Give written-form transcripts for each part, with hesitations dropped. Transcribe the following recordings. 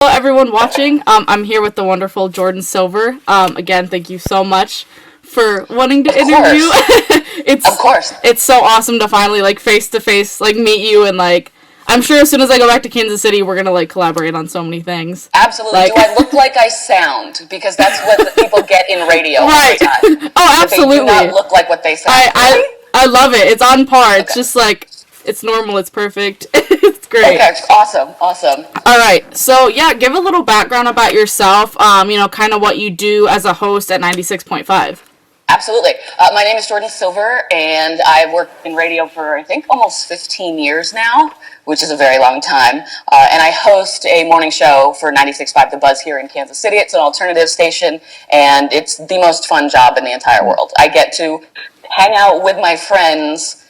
Hello, everyone watching. I'm here with the wonderful Jordin Silver. Again, thank you so much for wanting to interview. Of course. It's so awesome to finally face to face meet you, and I'm sure as soon as I go back to Kansas City, we're gonna collaborate on so many things. Absolutely. Do I look like I sound? Because that's what the people get in radio all the time. Oh, absolutely. They do not look like what they sound. I love it. It's on par. Okay. It's just it's normal. It's perfect. It's great. Okay, awesome. All right, so yeah, give a little background about yourself. Kind of what you do as a host at 96.5. Absolutely. My name is Jordin Silver, and I've worked in radio for, I think, almost 15 years now, which is a very long time. And I host a morning show for 96.5 The Buzz here in Kansas City. It's an alternative station, and it's the most fun job in the entire world. I get to hang out with my friends,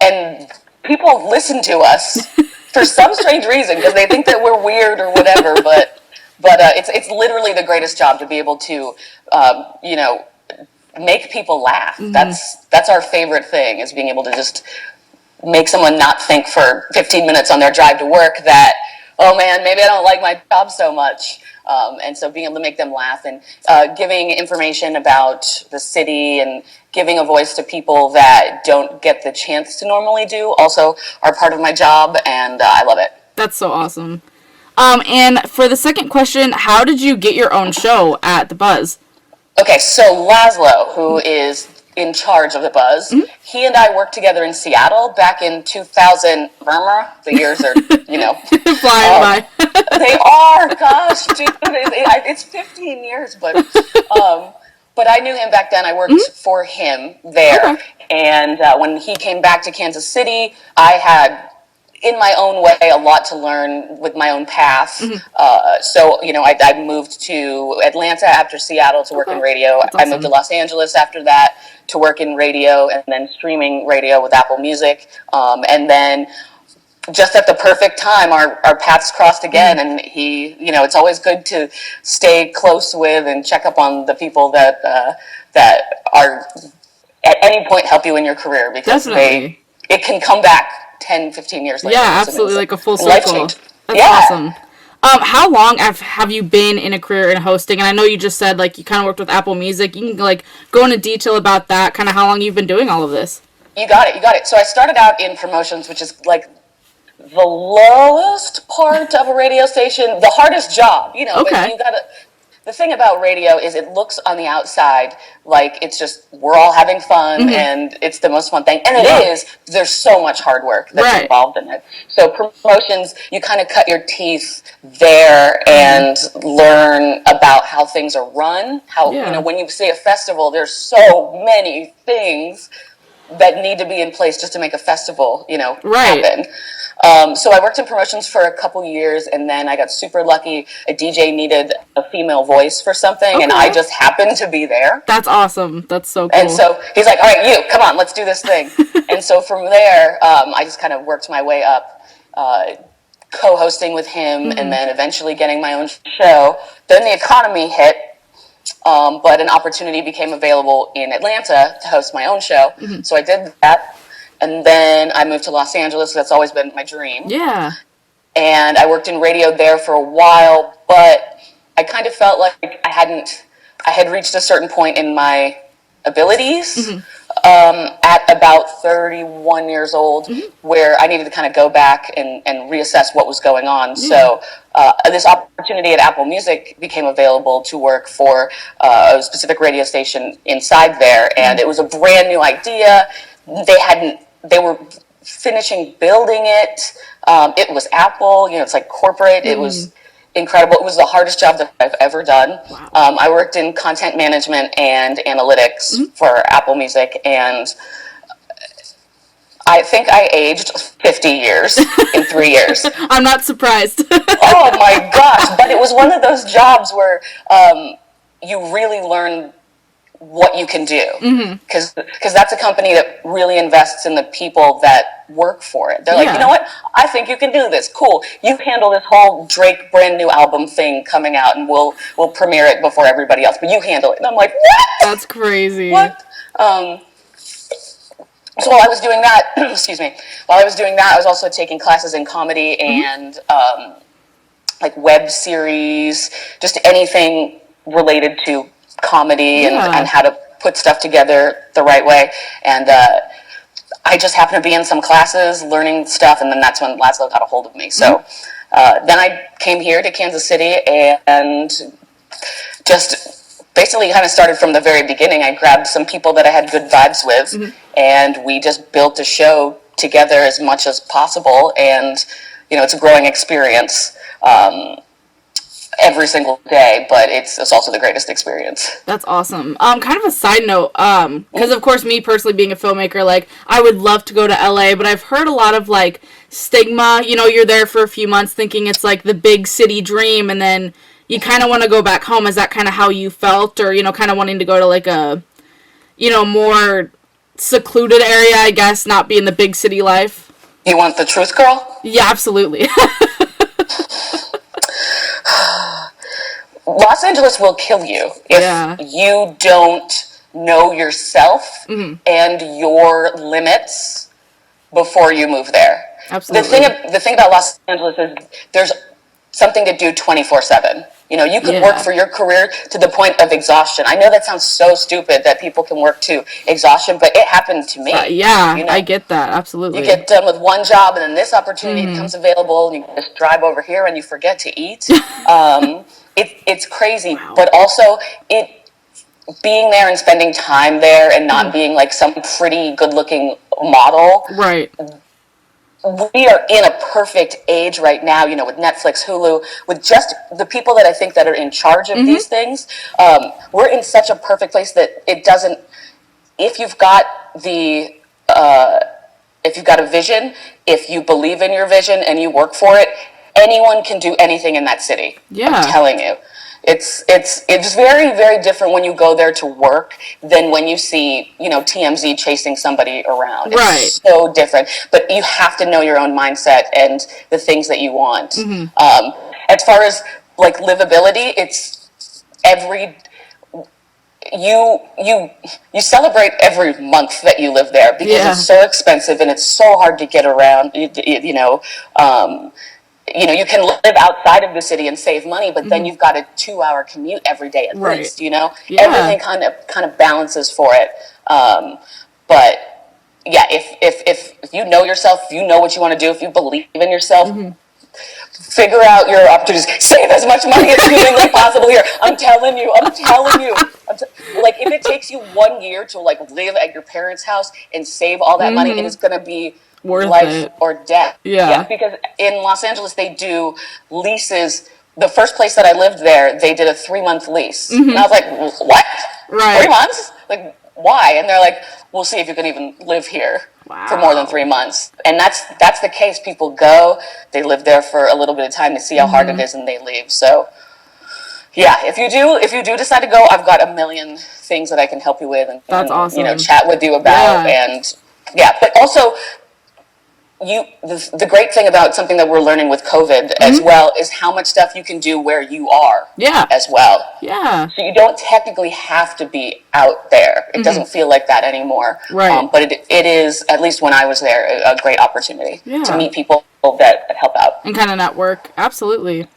and people listen to us for some strange reason because they think that we're weird or whatever. But it's literally the greatest job to be able to, make people laugh. Mm-hmm. That's our favorite thing, is being able to just make someone not think for 15 minutes on their drive to work that, oh man, maybe I don't like my job so much. And so being able to make them laugh and giving information about the city and giving a voice to people that don't get the chance to normally do also are part of my job, and I love it. That's so awesome. And for the second question, how did you get your own show at The Buzz? Okay, so Laszlo, who is in charge of The Buzz, mm-hmm. he and I worked together in Seattle back in 2000. The years are, flying by. They are, gosh, dude, it's 15 years, but I knew him back then. I worked mm-hmm. for him there, okay. And when he came back to Kansas City, I had, in my own way, a lot to learn with my own path. Mm-hmm. So, I moved to Atlanta after Seattle to work in radio. Awesome. I moved to Los Angeles after that to work in radio and then streaming radio with Apple Music. And then just at the perfect time, our paths crossed again. Mm-hmm. And he, it's always good to stay close with and check up on the people that are at any point help you in your career, because it can come back 10, 15 years later. Yeah, absolutely, like a full circle. That's awesome. How long have you been in a career in hosting? And I know you just said, you kind of worked with Apple Music. You can, go into detail about that, kind of how long you've been doing all of this. You got it. So I started out in promotions, which is, the lowest part of a radio station, the hardest job, Okay. The thing about radio is it looks on the outside like it's just, we're all having fun, mm-hmm. and it's the most fun thing. And it is. There's so much hard work that's involved in it. So promotions, you kind of cut your teeth there and learn about how things are run. When you say a festival, there's so many things that need to be in place just to make a festival, happen. So I worked in promotions for a couple years, and then I got super lucky. A DJ needed a female voice for something, and I just happened to be there. That's awesome. That's so cool. And so he's like, all right, you, come on, let's do this thing. And so from there, I just kind of worked my way up, co-hosting with him, mm-hmm. and then eventually getting my own show. Then the economy hit. But an opportunity became available in Atlanta to host my own show. Mm-hmm. So I did that. And then I moved to Los Angeles. That's always been my dream. Yeah. And I worked in radio there for a while, but I kind of felt like I had reached a certain point in my abilities, mm-hmm. At about 31 years old, mm-hmm. where I needed to kind of go back and reassess what was going on. Mm-hmm. So this opportunity at Apple Music became available to work for a specific radio station inside there, and mm-hmm. it was a brand new idea. They were finishing building it. It was Apple, it's like corporate. Mm-hmm. It was incredible. It was the hardest job that I've ever done. Wow. I worked in content management and analytics mm-hmm. for Apple Music, and I think I aged 50 years in 3 years. I'm not surprised. Oh my gosh. But it was one of those jobs where you really learn what you can do, because mm-hmm. that's a company that really invests in the people that work for it. They're like, you know what? I think you can do this. Cool. You handle this whole Drake brand new album thing coming out, and we'll premiere it before everybody else. But you handle it. And I'm like, what? That's crazy. What? So while I was doing that, I was also taking classes in comedy and like web series, just anything related to comedy and how to put stuff together the right way. And I just happened to be in some classes learning stuff, and then that's when Laszlo got a hold of me. So then I came here to Kansas City and just basically kind of started from the very beginning. I grabbed some people that I had good vibes with, and we just built a show together as much as possible. And, you know, it's a growing experience every single day, but it's also the greatest experience. That's awesome. Kind of a side note, because of course, me personally being a filmmaker, like, I would love to go to LA, but I've heard a lot of, like, stigma. You know, you're there for a few months thinking it's, like, the big city dream, and then you kind of want to go back home. Is that kind of how you felt, or, you know, kind of wanting to go to, like, a, you know, more secluded area, I guess, not be in the big city life? You want the truth, girl? Yeah, absolutely. Los Angeles will kill you if you don't know yourself and your limits before you move there. Absolutely. The thing about Los Angeles is there's something to do 24/7. You know, you could work for your career to the point of exhaustion. I know that sounds so stupid that people can work to exhaustion, but it happened to me. You know? I get that. Absolutely. You get done with one job, and then this opportunity becomes available, and you just drive over here, and you forget to eat. It's crazy, but also being there and spending time there and not being like some pretty good-looking model. Right. We are in a perfect age right now, you know, with Netflix, Hulu, with just the people that I think that are in charge of these things. We're in such a perfect place that it doesn't, if you've got a vision, if you believe in your vision and you work for it, anyone can do anything in that city. Yeah. I'm telling you. It's very, very different when you go there to work than when you see, you know, TMZ chasing somebody around. Right. It's so different. But you have to know your own mindset and the things that you want. As far as like livability, it's you celebrate every month that you live there because it's so expensive and it's so hard to get around. You know, you can live outside of the city and save money, but then you've got a 2-hour commute every day at least, you know? Everything kind of balances for it. But yeah, if you know yourself, if you know what you want to do, if you believe in yourself, figure out your opportunities. Save as much money as humanly possible here. I'm telling you. Like, if it takes you 1 year to like live at your parents' house and save all that money, it is going to be worth life it. Or death. Yeah, because in Los Angeles they do leases. The first place that I lived there, they did a 3-month lease, and I was like, "What? Right? 3 months? Like, why?" And they're like, "We'll see if you can even live here for more than 3 months." And that's the case. People go, they live there for a little bit of time to see how hard it is, and they leave. So, yeah, if you do decide to go, I've got a million things that I can help you with, and that's awesome. You know, chat with you about, and but also. The great thing about something that we're learning with COVID as well is how much stuff you can do where you are as well. Yeah. So you don't technically have to be out there. It doesn't feel like that anymore. Right. But it is, at least when I was there, a great opportunity to meet people that help out. And kind of network. Absolutely.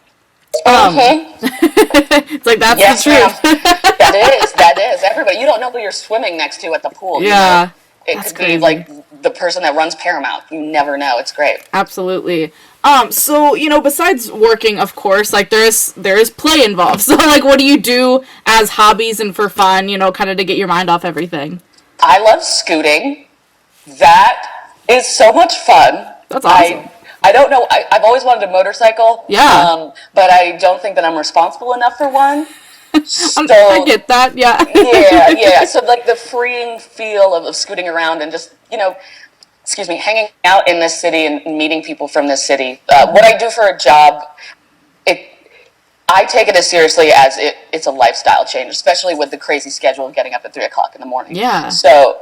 It's like, that's the truth. That is. Everybody. You don't know who you're swimming next to at the pool. Yeah. You know? It could be like the person that runs Paramount. You never know. It's great. Absolutely. So, you know, besides working, of course, like there is play involved. So, like, what do you do as hobbies and for fun, you know, kind of to get your mind off everything? I love scooting. That is so much fun. That's awesome. I don't know. I've always wanted a motorcycle. Yeah. But I don't think that I'm responsible enough for one. So, I get that, yeah. So, like, the freeing feel of scooting around and just, you know, hanging out in this city and meeting people from this city. What I do for a job, I take it as seriously as it's a lifestyle change, especially with the crazy schedule of getting up at 3 o'clock in the morning. Yeah. So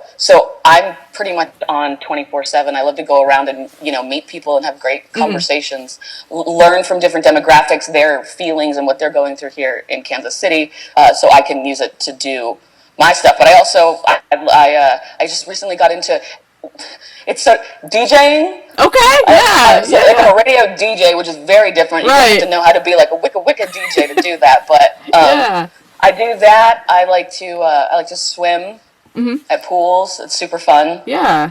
I'm pretty much on 24/7. I love to go around and, you know, meet people and have great conversations, learn from different demographics, their feelings and what they're going through here in Kansas City, so I can use it to do my stuff. But I also, I just recently got into it's so DJing. Okay, yeah, So like I'm a radio DJ, which is very different. You Right. have to know how to be like a wicked DJ to do that. But yeah. I do that. I like to swim at pools. It's super fun. Yeah,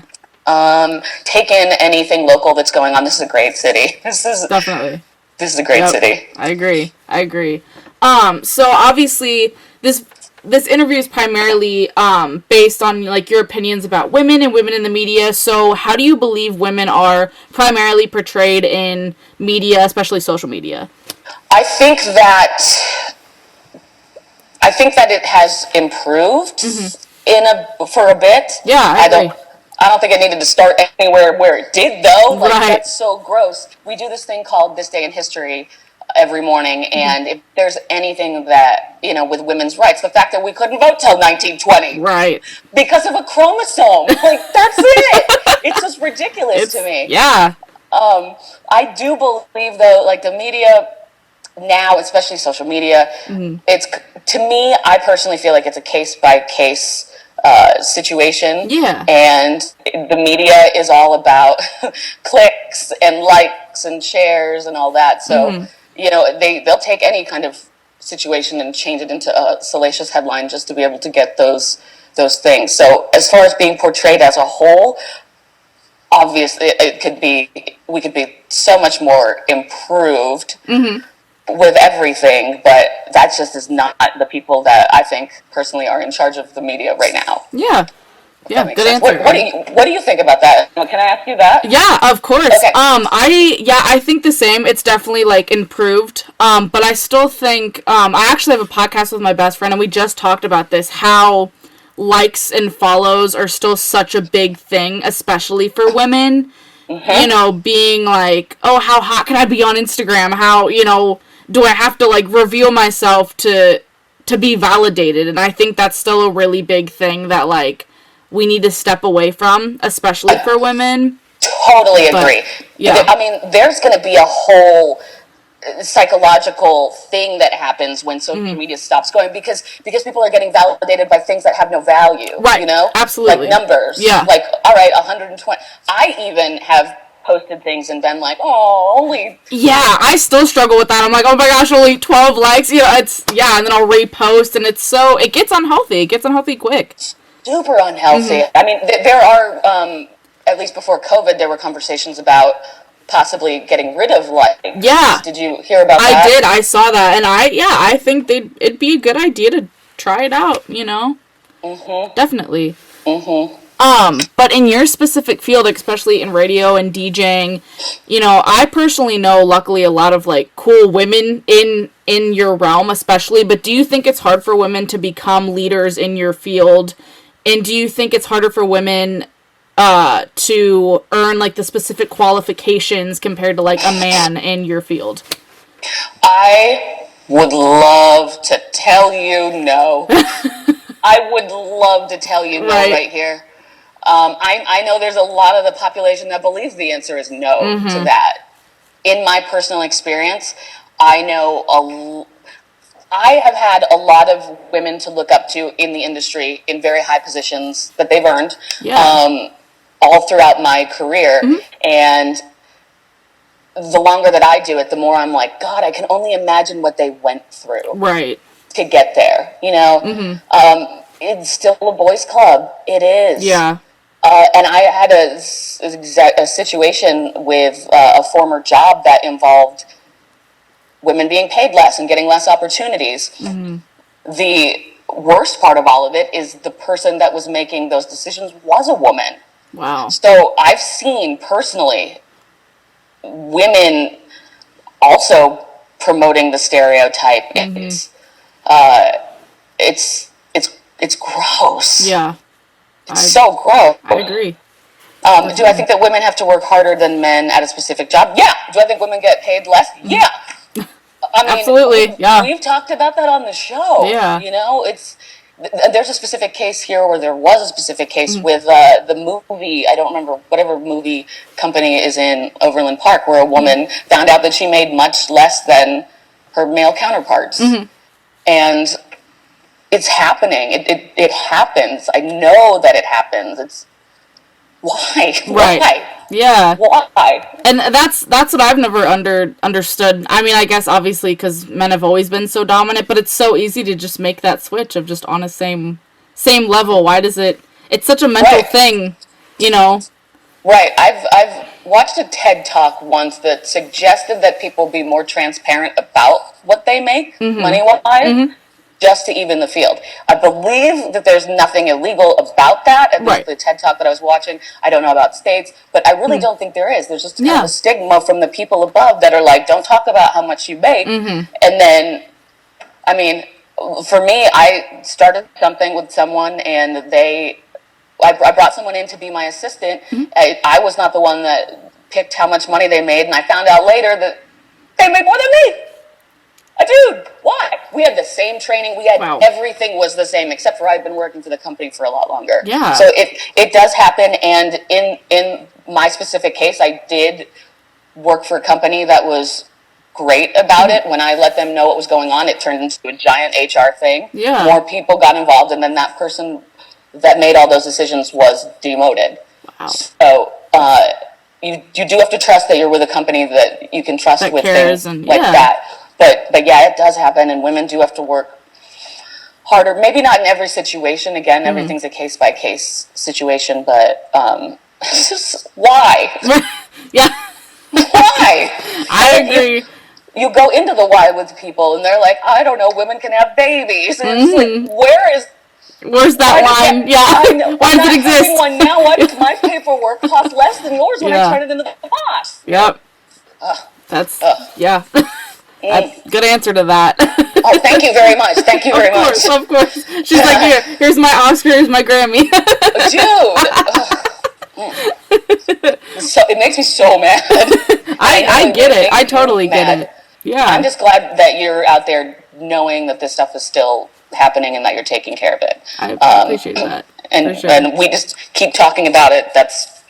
Take in anything local that's going on. This is a great city. definitely. This is a great city. I agree. So obviously this interview is primarily based on like your opinions about women and women in the media. So how do you believe women are primarily portrayed in media, especially social media? I think that it has improved for a bit. Yeah, I agree. I don't think it needed to start anywhere where it did, though. Like, Right. That's so gross. We do this thing called This Day in History every morning, and if there's anything that, with women's rights, the fact that we couldn't vote till 1920. Right. Because of a chromosome. Like, that's it. It's just ridiculous to me. Yeah. I do believe, though, like the media now, especially social media, it's, to me, I personally feel like it's a case-by-case situation. Yeah. And the media is all about clicks and likes and shares and all that. So, they'll take any kind of situation and change it into a salacious headline just to be able to get those things. So as far as being portrayed as a whole, obviously we could be so much more improved with everything, but that just is not the people that I think personally are in charge of the media right now. Yeah. Yeah, good Sense. answer. What do you think about that? Can I ask you that? Yeah, of course. Okay. I think the same. It's definitely like improved. But I still think I actually have a podcast with my best friend and we just talked about this, how likes and follows are still such a big thing, especially for women. Being like, oh, how hot can I be on Instagram? How, do I have to like reveal myself to be validated? And I think that's still a really big thing that like we need to step away from, especially for women. Totally agree. Yeah. I mean, there's going to be a whole psychological thing that happens when social media stops going because people are getting validated by things that have no value. Right. Absolutely. Like numbers. Yeah. Like, all right, 120. I even have posted things and been like, oh, only. Yeah, I still struggle with that. I'm like, oh my gosh, only 12 likes. And then I'll repost, and it gets unhealthy. It gets unhealthy quick. Super unhealthy. I mean, there are, at least before COVID, there were conversations about possibly getting rid of likes. Yeah. Did you hear about that? I did. I saw that. And I think it'd be a good idea to try it out, Definitely. But in your specific field, especially in radio and DJing, I personally know, luckily, a lot of, like, cool women in your realm, especially. But do you think it's hard for women to become leaders in your field? And do you think it's harder for women to earn like the specific qualifications compared to like a man in your field? I would love to tell you no. I would love to tell you no right here. I know there's a lot of the population that believes the answer is no to that. In my personal experience, I have had a lot of women to look up to in the industry in very high positions that they've earned. Yeah. All throughout my career. And the longer that I do it, the more I'm like, God, I can only imagine what they went through. Right. To get there, It's still a boys' club. It is. Yeah. And I had a situation with a former job that involved women being paid less and getting less opportunities. The worst part of all of it is the person that was making those decisions was a woman. Wow. So I've seen personally women also promoting the stereotype. It's gross. Yeah. It's so gross. I agree. Do I think that women have to work harder than men at a specific job? Yeah. Do I think women get paid less? Yeah. I mean, absolutely. Yeah. We've talked about that on the show. Yeah. There's a specific case here, or there was a specific case with the movie, I don't remember, whatever movie company is in Overland Park, where a woman found out that she made much less than her male counterparts. And it's happening. It happens. I know that it happens. It's why? Right. Why? Yeah. Why? And that's what I've never understood. I mean, I guess obviously because men have always been so dominant, but it's so easy to just make that switch of just on a same level. Why does it? It's such a mental thing, you know. Right. I've watched a TED Talk once that suggested that people be more transparent about what they make money-wise, just to even the field. I believe that there's nothing illegal about that. At least the TED Talk that I was watching. I don't know about states, but I really don't think there is. There's just kind of a stigma from the people above that are like, don't talk about how much you make. And then, I mean, for me, I started something with someone, and I brought someone in to be my assistant. I was not the one that picked how much money they made, and I found out later that they made more than me. Dude, why? We had the same training. We had everything was the same, except for I've been working for the company for a lot longer. Yeah. So it does happen, and in my specific case, I did work for a company that was great about it. When I let them know what was going on, it turned into a giant HR thing. Yeah. More people got involved, and then that person that made all those decisions was demoted. Wow. So you do have to trust that you're with a company that you can trust that with cares things like that. But yeah, it does happen, and women do have to work harder. Maybe not in every situation. Again, everything's a case by case situation. But why? Yeah. Why? I agree. You go into the why with people, and they're like, I don't know, women can have babies. And it's like, where's that line? Why does it exist? One now, my paperwork costs less than yours when I turn it into the boss. Yep. That's good answer to that. Oh, thank you very much. Thank you very much. Of course. She's like, here's my Oscar, here's my Grammy. Dude. So it makes me so mad. I get it. I totally get it. Yeah. I'm just glad that you're out there knowing that this stuff is still happening and that you're taking care of it. I appreciate that. And we just keep talking about it. That's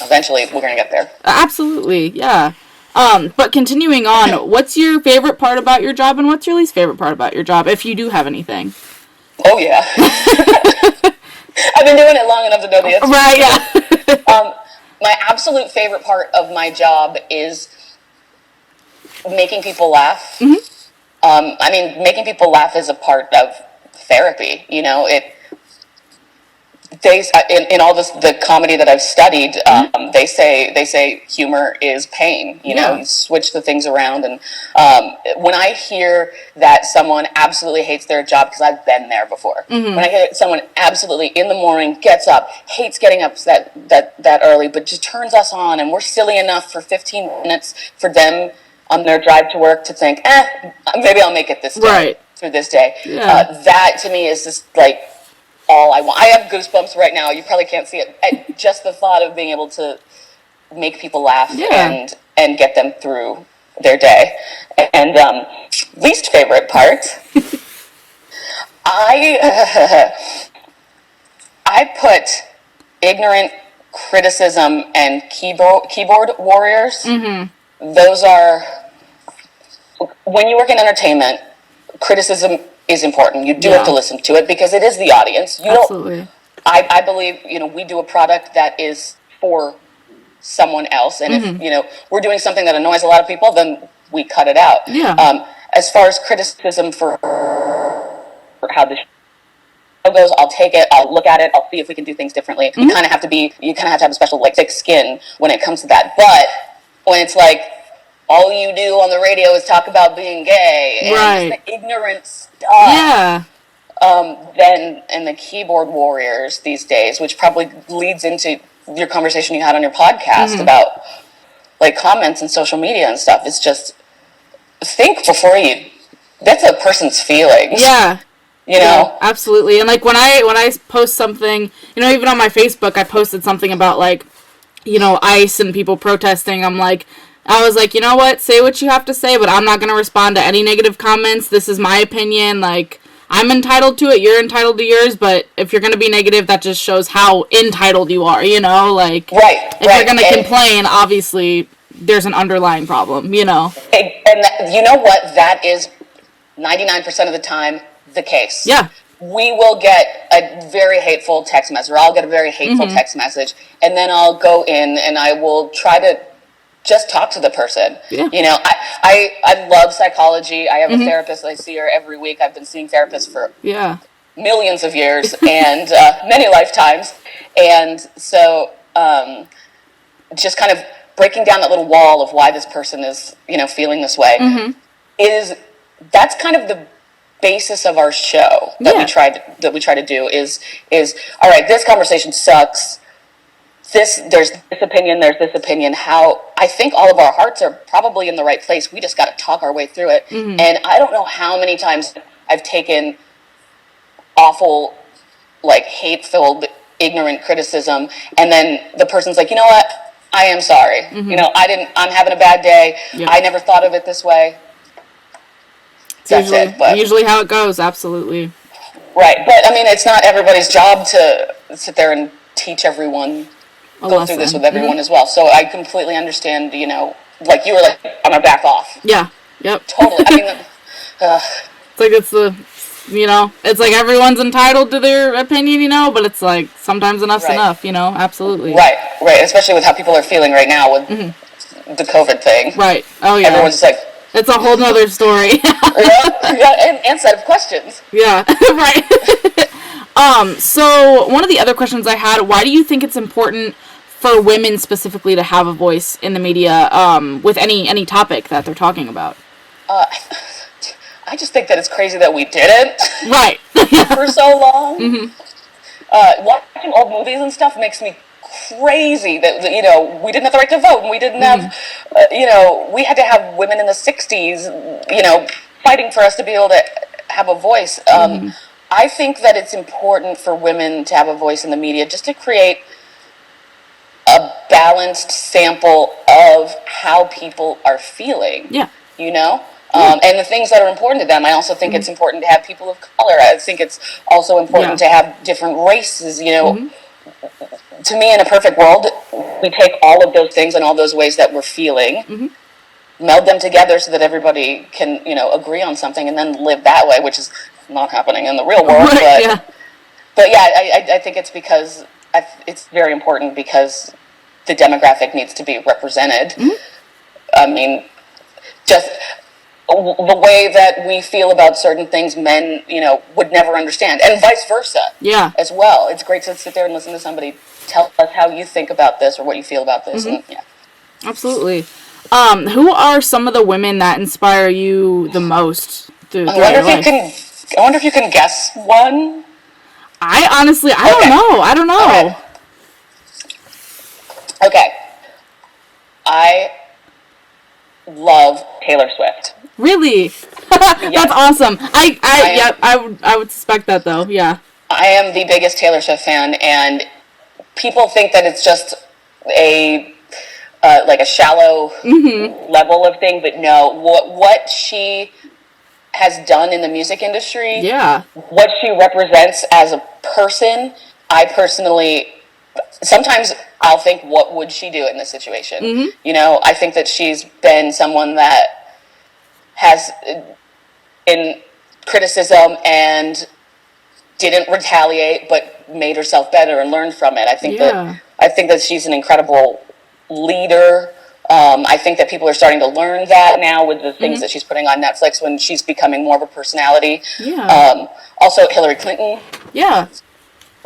eventually we're going to get there. Absolutely. Yeah. But continuing on, what's your favorite part about your job and what's your least favorite part about your job, if you do have anything? Oh, yeah. I've been doing it long enough to know the answer. Right, yeah. My absolute favorite part of my job is making people laugh. I mean, making people laugh is a part of therapy. You know, in all the comedy that I've studied, they say humor is pain. You know, you switch the things around, and when I hear that someone absolutely hates their job, because I've been there before, when I hear someone absolutely in the morning gets up, hates getting up that early, but just turns us on, and we're silly enough for 15 minutes for them on their drive to work to think, maybe I'll make it this day through this day. That to me is just like all I want. I have goosebumps right now. You probably can't see it. Just the thought of being able to make people laugh and get them through their day. And least favorite part, I put ignorant criticism and keyboard warriors. Those are, when you work in entertainment, criticism is important. You do have to listen to it because it is the audience. Absolutely. I believe, we do a product that is for someone else, and if, we're doing something that annoys a lot of people, then we cut it out. Yeah. As far as criticism for how the show goes, I'll take it, I'll look at it, I'll see if we can do things differently. You kind of have to have a special, thick skin when it comes to that. But when it's like, all you do on the radio is talk about being gay and just the ignorant stuff. Then, and the keyboard warriors these days, which probably leads into your conversation you had on your podcast about like comments and social media and stuff. It's just think before that's a person's feelings. Yeah. You know? Absolutely. And like when I post something, even on my Facebook, I posted something about like, ICE and people protesting. I was like, you know what? Say what you have to say, but I'm not going to respond to any negative comments. This is my opinion. Like, I'm entitled to it. You're entitled to yours. But if you're going to be negative, that just shows how entitled you are, Like, if you're going to complain, obviously, there's an underlying problem, And you know what? That is 99% of the time the case. Yeah. we will get a very hateful text message, or I'll get a very hateful text message, and then I'll go in and I will try to just talk to the person. Yeah. You know, I love psychology. I have a therapist. I see her every week. I've been seeing therapists for millions of years and many lifetimes. And so just kind of breaking down that little wall of why this person is, you know, feeling this way that's kind of the basis of our show that we try to do is all right, this conversation sucks. There's this opinion. How I think all of our hearts are probably in the right place. We just got to talk our way through it. And I don't know how many times I've taken awful, like hate-filled, ignorant criticism, and then the person's like, you know what? I am sorry. You know, I'm having a bad day. I never thought of it this way. That's usually how it goes. Absolutely. Right. But I mean, it's not everybody's job to sit there and teach everyone, go through this with everyone as well. So I completely understand, you know, like you were like, I'm going to back off. Yeah. Yep. Totally. I mean, it's like you know, it's like everyone's entitled to their opinion, you know, but it's like sometimes enough's enough, you know, absolutely. Right. Especially with how people are feeling right now with the COVID thing. Right. Oh, yeah. Everyone's just like, it's a whole nother story. and set of questions. Yeah, right. So one of the other questions I had, why do you think it's important for women specifically to have a voice in the media with any topic that they're talking about? I just think that it's crazy that we didn't. Right. For so long. Watching old movies and stuff makes me crazy that, you know, we didn't have the right to vote, and we didn't have, you know, we had to have women in the 60s, you know, fighting for us to be able to have a voice. I think that it's important for women to have a voice in the media just to create a balanced sample of how people are feeling. Yeah. You know? And the things that are important to them. I also think it's important to have people of color. I think it's also important to have different races, you know. To me, in a perfect world, we take all of those things and all those ways that we're feeling, meld them together so that everybody can, you know, agree on something and then live that way, which is not happening in the real world. But I think it's because it's very important because the demographic needs to be represented. I mean, just the way that we feel about certain things, men, you know, would never understand, and vice versa. Yeah. As well, it's great to sit there and listen to somebody tell us how you think about this or what you feel about this. And, absolutely. Who are some of the women that inspire you the most throughout your life? I wonder if you can guess one. I don't know. Okay. I love Taylor Swift. Really? That's awesome. I would suspect that though. Yeah. I am the biggest Taylor Swift fan, and people think that it's just a like a shallow level of thing, but no. What she has done in the music industry, what she represents as a person, I personally sometimes I'll think, what would she do in this situation? You know, I think that she's been someone that has in criticism and didn't retaliate, but made herself better and learned from it. I think that she's an incredible leader. I think that people are starting to learn that now with the things that she's putting on Netflix when she's becoming more of a personality. Also, Hillary Clinton.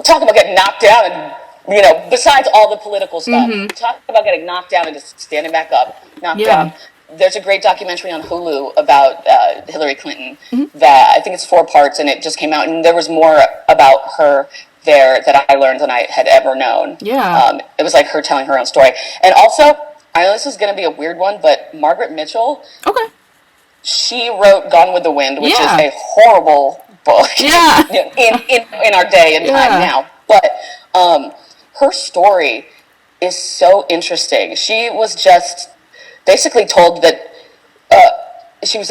Talk about getting knocked down and, you know, besides all the political stuff, talk about getting knocked down and just standing back up, knocked down. There's a great documentary on Hulu about Hillary Clinton that I think it's 4 parts, and it just came out, and there was more about her there that I learned than I had ever known. It was like her telling her own story. And also, I know this is going to be a weird one, but Margaret Mitchell, she wrote Gone with the Wind, which is a horrible book in our day and time now. But her story is so interesting. She was just basically told that she was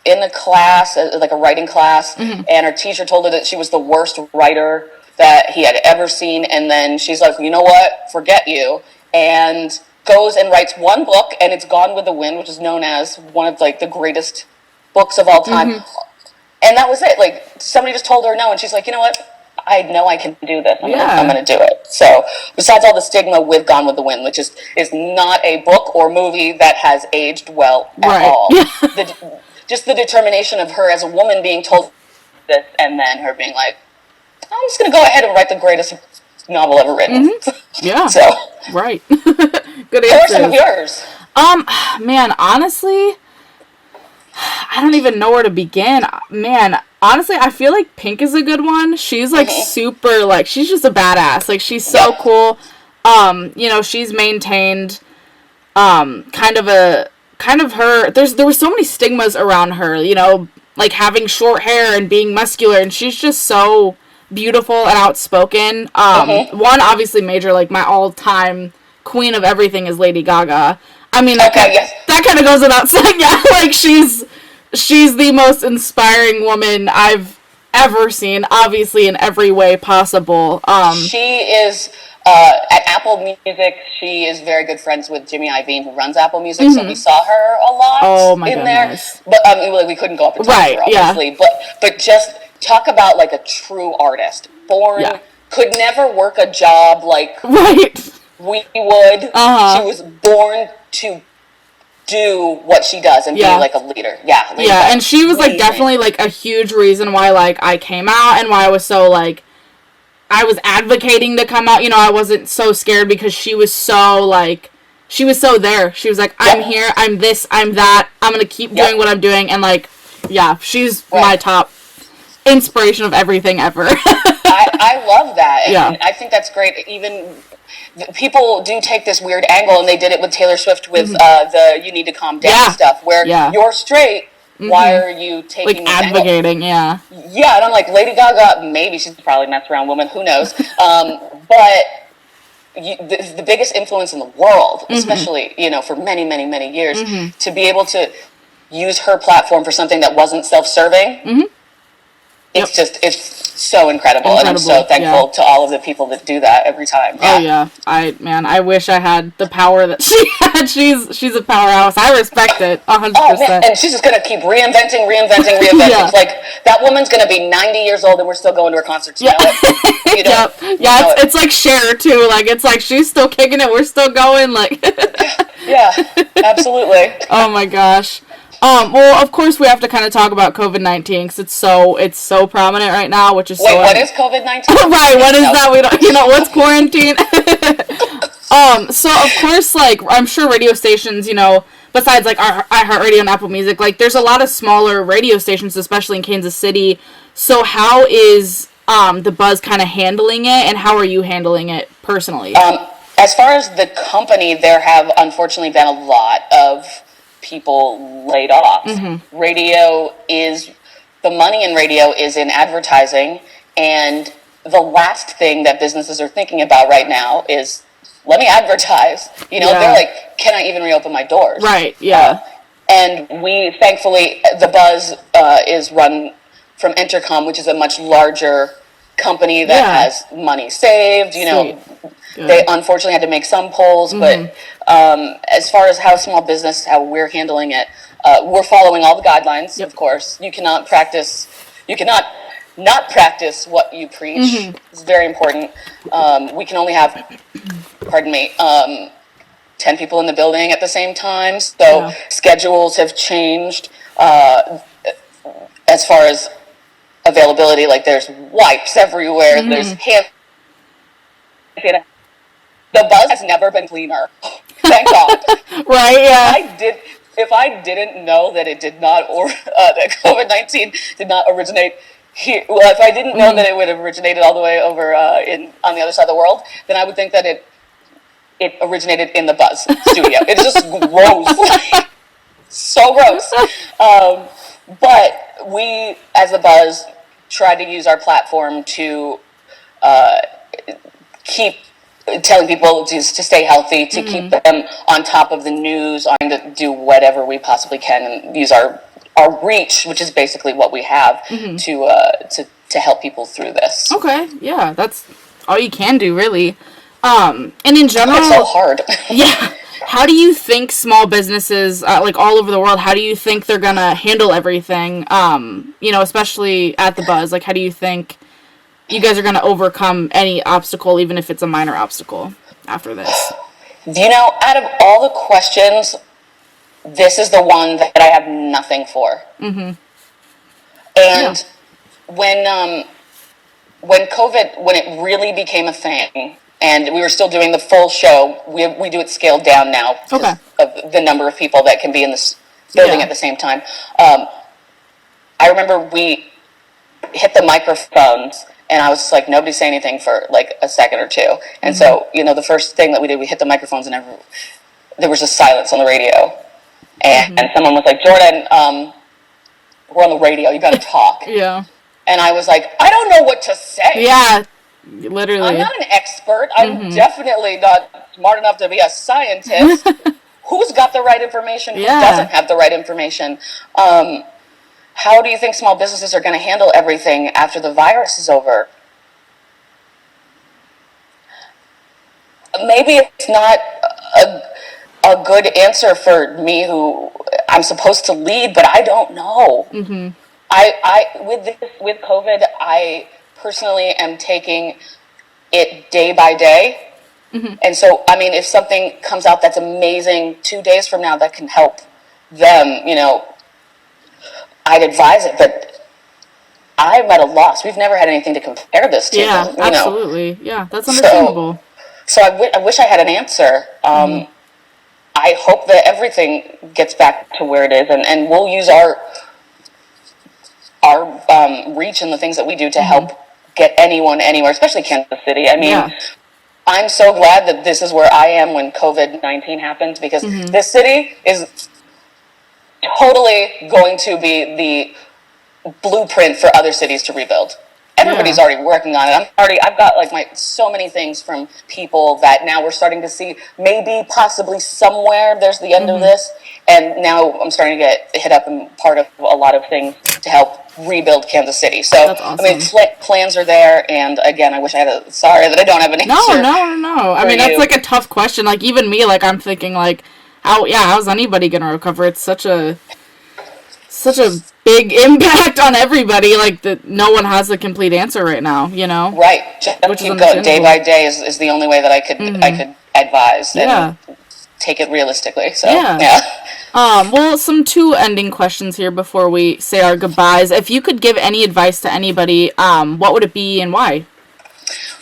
in a class, like a writing class, and her teacher told her that she was the worst writer that he had ever seen, and then she's like, you know what, forget you, and goes and writes one book, and it's Gone with the Wind, which is known as one of like the greatest books of all time. And that was it. Like, somebody just told her no, and she's like, you know what? I know I can do this. I'm gonna do it. So, besides all the stigma with Gone with the Wind, which is not a book or movie that has aged well at all. Just the determination of her as a woman being told this, and then her being like, I'm just gonna go ahead and write the greatest novel ever written. Yeah. So. Right. Good answers. What are some of yours? Man, honestly, I don't even know where to begin. Man, honestly, I feel like Pink is a good one. She's like super, like, she's just a badass. Like, she's so cool. You know, she's maintained kind of her, there were so many stigmas around her, you know, like having short hair and being muscular, and she's just so beautiful and outspoken. One obviously major, like, my all-time queen of everything is Lady Gaga. I mean, that kind of goes without saying. Yeah, like, she's the most inspiring woman I've ever seen, obviously, in every way possible. She is at Apple Music. She is very good friends with Jimmy Iovine, who runs Apple Music. So we saw her a lot there. But we couldn't go up and talk to her, obviously. But just talk about, like, a true artist. Born, could never work a job like we would. She was born to do what she does and be like a leader. And she was like definitely like a huge reason why, like, I came out and why I was so, like, I was advocating to come out. You know, I wasn't so scared because she was so, like, she was so there. She was like, I'm here, I'm this, I'm that, I'm gonna keep doing what I'm doing. And, like, she's my top inspiration of everything ever. I love that. And I think that's great. Even people do take this weird angle, and they did it with Taylor Swift with the "You Need to Calm Down" stuff, where you're straight. Why are you taking, like, advocating? Yeah, and I'm like, Lady Gaga, maybe she's probably a mess around woman, who knows? But the biggest influence in the world, especially, you know, for many, many, many years, to be able to use her platform for something that wasn't self-serving. It's just, it's so incredible. And I'm so thankful to all of the people that do that every time. I wish I had the power that she had. She's a powerhouse. I respect it 100%. Oh, man. And she's just going to keep reinventing. It's like, that woman's going to be 90 years old and we're still going to her concerts. You know it. It's like Cher too. Like, it's like she's still kicking it. We're still going. Like, absolutely. Oh my gosh. Well, of course, we have to kind of talk about COVID-19 because it's so prominent right now, which is what is COVID-19? Right, what is that? We don't, what's quarantine? So of course, like, I'm sure radio stations, you know, besides like iHeartRadio and Apple Music, like, there's a lot of smaller radio stations, especially in Kansas City. So how is the Buzz kind of handling it, and how are you handling it personally? As far as the company, there have unfortunately been a lot of people laid off. The money in radio is in advertising, and the last thing that businesses are thinking about right now is, let me advertise. They're like, can I even reopen my doors? Right, and we, thankfully, the Buzz is run from Entercom, which is a much larger company that has money saved. They unfortunately had to make some polls, but as far as how small business, how we're handling it, we're following all the guidelines, of course. You cannot not practice what you preach. It's very important. We can only have, 10 people in the building at the same time, so schedules have changed. As far as availability, like, there's wipes everywhere, there's hand. The Buzz has never been cleaner. Thank God. Right, yeah. If I didn't know that it did not, that COVID-19 did not originate here, well, if I didn't know that it would have originated all the way over on the other side of the world, then I would think that it originated in the Buzz studio. It's just gross. So gross. But we, as the Buzz, try to use our platform to keep telling people to stay healthy, to keep them on top of the news, on to do whatever we possibly can, and use our reach, which is basically what we have, to help people through this. Okay, yeah, that's all you can do, really. And in general, it's so hard. How do you think small businesses, like all over the world, how do you think they're gonna handle everything? Especially at the Buzz. Like, how do you think you guys are gonna overcome any obstacle, even if it's a minor obstacle, after this? Out of all the questions, this is the one that I have nothing for. Mm-hmm. And when COVID, when it really became a thing, and we were still doing the full show, we do it scaled down now because of the number of people that can be in this building at the same time. I remember we hit the microphones, and I was just like, nobody say anything for like a second or two. And so, the first thing that we did, we hit the microphones, and there was just silence on the radio. And someone was like, Jordin, we're on the radio, you gotta talk. Yeah. And I was like, I don't know what to say. Yeah, literally. I'm not an expert. I'm definitely not smart enough to be a scientist. Who's got the right information? Who doesn't have the right information? How do you think small businesses are going to handle everything after the virus is over? Maybe it's not a good answer for me, who I'm supposed to lead, but I don't know. Mm-hmm. With COVID, I personally am taking it day by day. Mm-hmm. And so, if something comes out that's amazing 2 days from now that can help them, I'd advise it. But I'm at a loss. We've never had anything to compare this to. Yeah, absolutely. Yeah, that's understandable. So I wish I had an answer. I hope that everything gets back to where it is, and we'll use our reach and the things that we do to help get anyone anywhere, especially Kansas City. I'm so glad that this is where I am when COVID-19 happened, because this city is totally going to be the blueprint for other cities to rebuild. Everybody's already working on it. I've got so many things from people that now we're starting to see, maybe possibly somewhere there's the end of this. And now I'm starting to get hit up and part of a lot of things to help rebuild Kansas City. So, that's awesome. Plans are there. And again, I wish I had sorry that I don't have an answer. No. That's like a tough question. Like, even me, I'm thinking how's anybody going to recover? It's such a big impact on everybody, that no one has a complete answer right now, Right. Just keep going day by day is the only way that I could advise and take it realistically. So, well, some 2 ending questions here before we say our goodbyes. If you could give any advice to anybody, what would it be and why?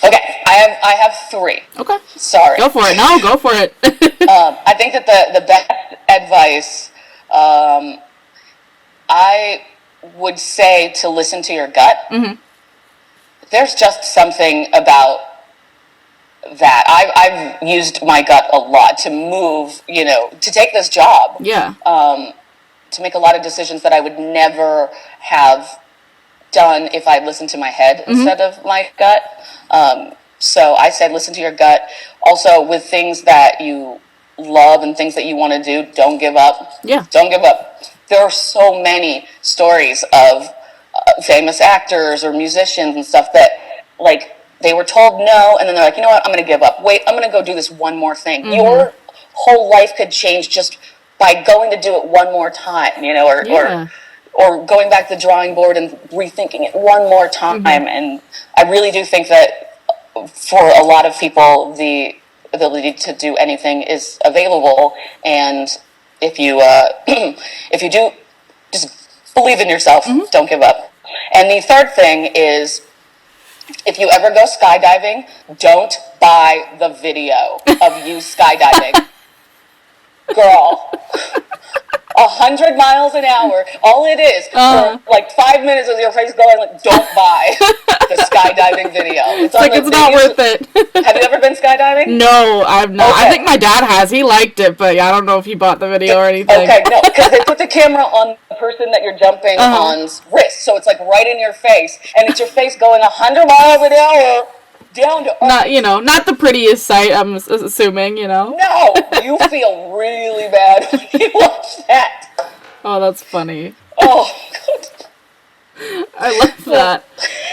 Okay, I have 3. Okay. Sorry. Go for it. No, go for it. I think that the best advice, I would say to listen to your gut. Mm-hmm. There's just something about that. I've used my gut a lot to move, to take this job. Yeah. To make a lot of decisions that I would never have done if I listened to my head instead of my gut. So I said, listen to your gut. Also, with things that you love and things that you want to do, don't give up. Yeah. Don't give up. There are so many stories of famous actors or musicians and stuff that, they were told no, and then they're like, you know what, I'm going to give up. Wait, I'm going to go do this one more thing. Mm-hmm. Your whole life could change just by going to do it one more time, or going back to the drawing board and rethinking it one more time. Mm-hmm. And I really do think that for a lot of people, the ability to do anything is available. And if you do, just believe in yourself. Mm-hmm. Don't give up. And the third thing is, if you ever go skydiving, don't buy the video of you skydiving. Girl, 100 miles an hour, all it is, for 5 minutes of your face going, don't buy the skydiving video. It's not worth it. Have you ever been skydiving? No, I've not. Okay. I think my dad has. He liked it, but I don't know if he bought the video or anything. Okay, no, because they put the camera on the person that you're jumping on's wrist, so it's right in your face, and it's your face going 100 miles an hour down to earth. Not the prettiest sight, I'm assuming, No, you feel really bad when you watch that. Oh, that's funny. Oh, God. I love that.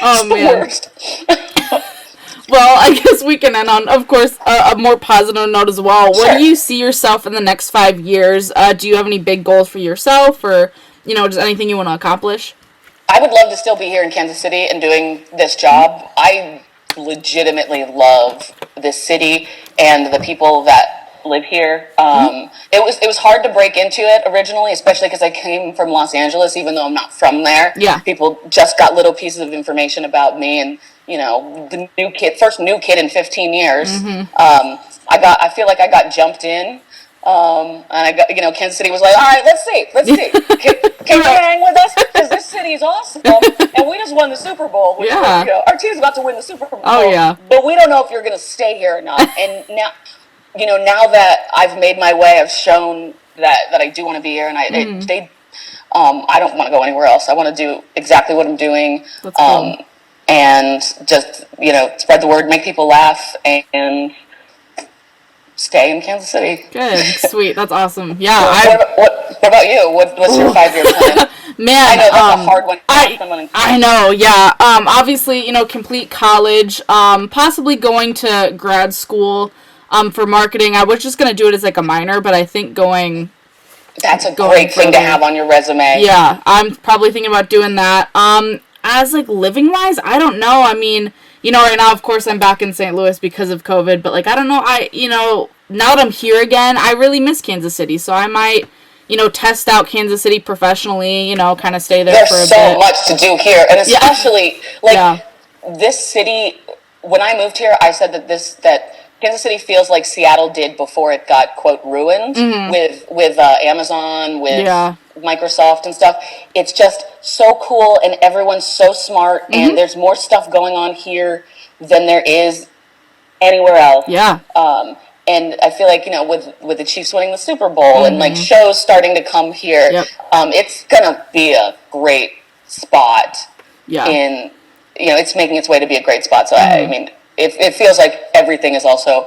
Oh, man. Worst. Well, I guess we can end on, of course, a more positive note as well. Sure. Where do you see yourself in the next 5 years? Do you have any big goals for yourself, or just anything you want to accomplish? I would love to still be here in Kansas City and doing this job. I legitimately love this city and the people that live here. It was hard to break into it originally, especially because I came from Los Angeles, even though I'm not from there. Yeah. People just got little pieces of information about me, and the first new kid in 15 years. I feel like I got jumped in. And I got, Kansas City was like, all right, let's see. Can you hang with us? Because this city is awesome. And we just won the Super Bowl. Which was, our team's about to win the Super Bowl. Oh, yeah. But we don't know if you're going to stay here or not. And now, now that I've made my way, I've shown that I do want to be here. And I don't want to go anywhere else. I want to do exactly what I'm doing. That's cool. And just, spread the word, make people laugh, and stay in Kansas City. Good, sweet, that's awesome. Yeah. What about you? What's your 5-year plan? Man, I know that's a hard one. I know, yeah. Obviously, complete college. Possibly going to grad school. For marketing, I was just gonna do it as like a minor, but I think going. That's a great thing to have on your resume. Yeah, I'm probably thinking about doing that. As like living wise, I don't know. I mean, right now, of course, I'm back in St. Louis because of COVID, but like, I don't know. Now that I'm here again, I really miss Kansas City, so I might, test out Kansas City professionally, kind of stay there for a bit. There's so much to do here, and especially, this city, when I moved here, I said that Kansas City feels like Seattle did before it got, quote, ruined with Amazon, with Microsoft and stuff. It's just so cool, and everyone's so smart, and there's more stuff going on here than there is anywhere else. Yeah. And I feel like, with the Chiefs winning the Super Bowl and like shows starting to come here, it's gonna be a great spot. Yeah. It's making its way to be a great spot. So I mean, it feels like everything is also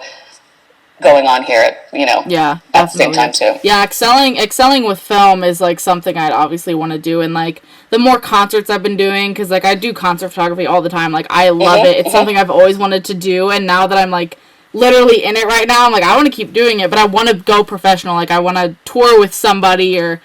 going on here at the same time too. Yeah, excelling with film is like something I'd obviously want to do, and like the more concerts I've been doing, because like I do concert photography all the time, like I love it. It's something I've always wanted to do, and now that I'm like literally in it right now, I'm like, I want to keep doing it, but I want to go professional. Like I want to tour with somebody, or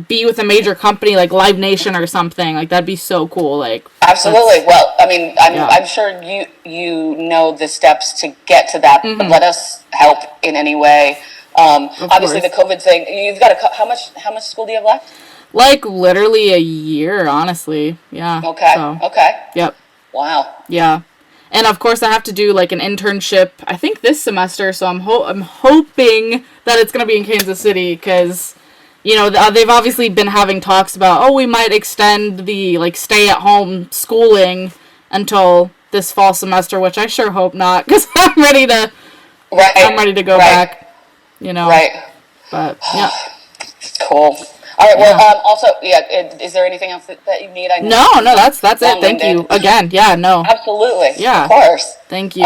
be with a major company like Live Nation or something. Like that'd be so cool. Like absolutely. Well, I mean, I'm sure you know the steps to get to that, but let us help in any way. Obviously, the COVID thing. You've got how much school do you have left? Like literally a year, honestly. Yeah. Okay. Okay. Yep. Wow. Yeah. And of course, I have to do like an internship, I think this semester. So I'm hoping that it's gonna be in Kansas City, because they've obviously been having talks about, we might extend the like stay-at-home schooling until this fall semester, which I sure hope not, because I'm ready to go back. Right. But yeah. Cool. All right. Well, also, is there anything else that you need? No, that's it. Thank you again. Yeah, no. Absolutely. Yeah. Of course. Thank you.